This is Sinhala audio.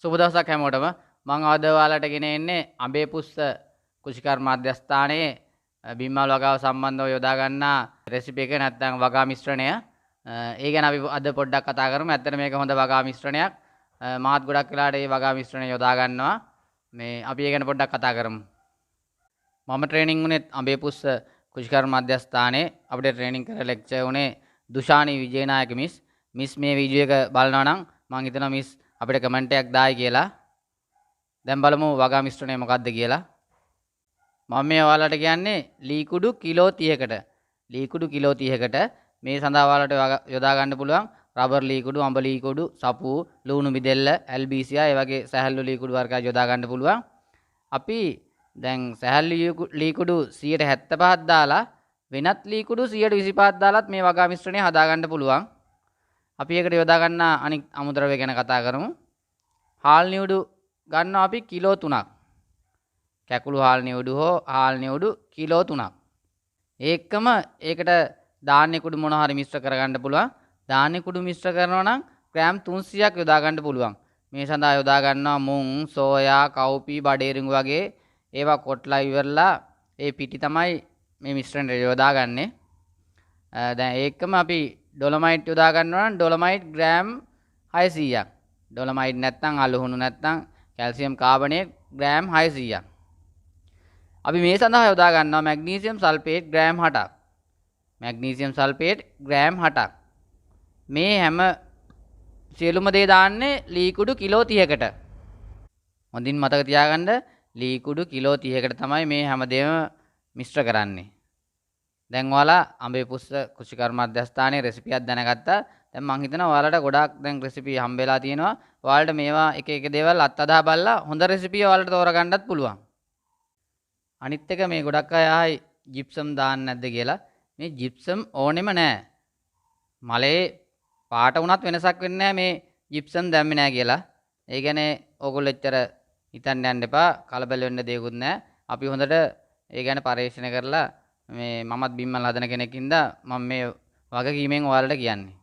සුබ දවසක් හැමෝටම. මම අද ඔයාලට ගෙන එන්නේ අඹේපුස්ස කෘෂිකර්ම මධ්‍යස්ථානයේ බිම්මල් වගාව සම්බන්ධව යොදා ගන්නා රෙසිපි එක නැත්නම් වගා මිශ්‍රණය. ඒ ගැන අපි අද පොඩ්ඩක් කතා කරමු. ඇත්තට මේක හොඳ වගා මිශ්‍රණයක්. මාත් ගොඩක් වෙලාට මේ වගා මිශ්‍රණය යොදා ගන්නවා. මේ අපි ඒ ගැන පොඩ්ඩක් කතා කරමු. මම ට්‍රේනින් උනේ අඹේපුස්ස කෘෂිකර්ම මධ්‍යස්ථානයේ. අපිට ට්‍රේනින් කරලා ලෙක්චර් උනේ දුෂානි විජේනායක මිස් මේ වීඩියෝ එක බලනවා නම් මම හිතනවා මිස් අපිට කමෙන්ට් එකක් දායි කියලා. දැන් බලමු වගා මිශ්‍රණය මොකක්ද කියලා. මම මේ ඔයාලට කියන්නේ ලී කුඩු කිලෝ 30කට. ලී කුඩු කිලෝ 30කට මේ සඳහා ඔයාලට යොදා ගන්න පුළුවන් රබර් ලී කුඩු, අඹ ලී කුඩු, සපු, ලුණු මිදෙල්ල, ඇල්බීසියා ඒ වගේ සැහැල්ලු ලී කුඩු වර්ගයක් යොදා ගන්න පුළුවන්. අපි දැන් සැහැල්ලු ලී කුඩු 175ක් දාලා වෙනත් ලී කුඩු 125ක් දාලත් මේ වගා මිශ්‍රණය හදා ගන්න පුළුවන්. අපි ඒකට යොදා ගන්න අනිත් අමුද්‍රව්‍ය ගැන කතා කරමු. හාල් නිවුඩු ගන්නවා අපි කිලෝ 3ක්. කැකුළු හාල් නිවුඩු හෝ හාල් නිවුඩු කිලෝ 3ක්. ඒකම ඒකට ධාන්‍ය කුඩු මොනවා හරි මිශ්‍ර කරගන්න පුළුවන්. ධාන්‍ය කුඩු මිශ්‍ර කරනවා නම් ග්‍රෑම් 300ක් යොදා ගන්න පුළුවන්. මේ සඳහා යොදා ගන්නවා මුං, සෝයා, කව්පි, බඩේරිඟු වගේ ඒවා කොටලා ඉවරලා ඒ පිටි තමයි මේ මිශ්‍රණයට යොදා ගන්නෙ. දැන් ඒකම අපි ඩොලොමයිට් යොදා ගන්නවා නම් ඩොලොමයිට් ග්‍රෑම් 600ක්. ඩොලොමයිට් නැත්නම් අලුහුණු නැත්නම් කැල්සියම් කාබනේට් ග්‍රෑම් 600ක්. අපි මේ සඳහා යොදා ගන්නවා මැග්නීසියම් සල්ෆේට් ග්‍රෑම් 60ක්. මැග්නීසියම් සල්ෆේට් ග්‍රෑම් 60ක්. මේ හැම සියලුම දේ දාන්නේ ලී කුඩු කිලෝ 30කට. හොඳින් මතක තියාගන්න ලී කුඩු කිලෝ 30කට තමයි මේ හැමදේම මිශ්‍ර කරන්නේ. දැන් ඔයාලා අඹේපුස්ස කෘෂිකර්ම මධ්‍යස්ථානයේ රෙසිපියක් දැනගත්තා. දැන් මම හිතනවා ඔයාලට ගොඩාක් දැන් රෙසිපි හම්බෙලා තියෙනවා. ඔයාලට මේවා එක එක දේවල් අත්අදා බලලා හොඳ රෙසිපි ඔයාලට තෝරගන්නත් පුළුවන්. අනිත් එක මේ ගොඩක් අය ආයි ජිප්සම් දාන්න නැද්ද කියලා. මේ ජිප්සම් ඕනෙම නැහැ. මලේ පාට වුණත් වෙනසක් වෙන්නේ නැහැ මේ ජිප්සම් දැම්මේ නැහැ කියලා. ඒ කියන්නේ ඕගොල්ලෝ එච්චර හිතන්න යන්න එපා. කලබල වෙන්න දෙයක්වත් නැහැ. අපි හොඳට ඒ ගැන පරීක්ෂණ කරලා මේ මමත් බිම්මල් හදන කෙනෙක් ඉඳලා මම මේ වගකීමෙන් ඔයාලට කියන්නේ.